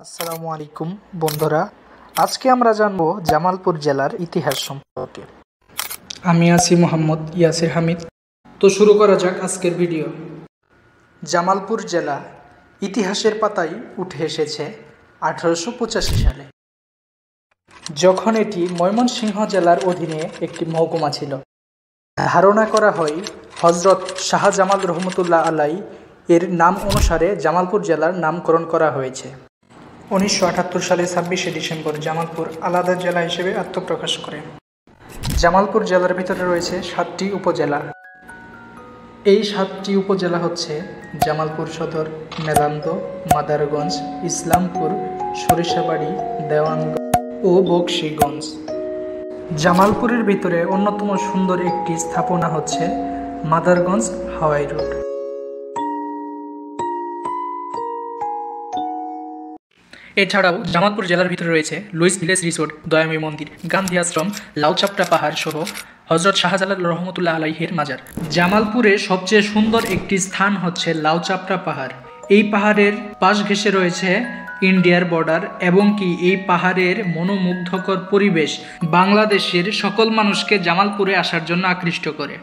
আসসালামু আলাইকুম বন্ধুরা, আজকে আমরা জানব জামালপুর জেলার ইতিহাস সম্পর্কে। আমি আছি মোহাম্মদ ইয়াসির হামিদ। তো শুরু করা যাক আজকের ভিডিও। জামালপুর জেলা ইতিহাসের পাতায় উঠে এসেছে 1885 সালে, যখন এটি ময়মনসিংহ জেলার অধীনে একটি মহকুমা ছিল। ধারণা করা হয় হজরত শাহজামাল রহমতুল্লাহ আলাই এর নাম অনুসারে জামালপুর জেলার নামকরণ করা হয়েছে। 1978 সালে 26শে ডিসেম্বর জামালপুর আলাদা জেলা হিসেবে আত্মপ্রকাশ করে। জামালপুর জেলার ভিতরে রয়েছে 7টি উপজেলা। এই 7টি উপজেলা হচ্ছে জামালপুর সদর, মেলান্দ, মাদারগঞ্জ, ইসলামপুর, সরিষাবাড়ি, দেওয়ানগঞ্জ ও বকশীগঞ্জ। জামালপুরের ভিতরে অন্যতম সুন্দর একটি স্থাপনা হচ্ছে মাদারগঞ্জ হাওয়াই রোড। এছাড়াও জামালপুর জেলার ভিতরে রয়েছে লুইস ভিলেজ রিসোর্ট, দয়ামী মন্দির, গান্ধী আশ্রম, লাউচাপড়া পাহাড় সহ হজরত শাহজালাল রহমতুল্লাহ আলাইহির মাজার। জামালপুরে সবচেয়ে সুন্দর একটি স্থান হচ্ছে লাউচাপড়া পাহাড়। এই পাহাড়ের পাশ ঘেঁষে রয়েছে ইন্ডিয়ার বর্ডার এবং কি এই পাহাড়ের মনোমুগ্ধকর পরিবেশ বাংলাদেশের সকল মানুষকে জামালপুরে আসার জন্য আকৃষ্ট করে।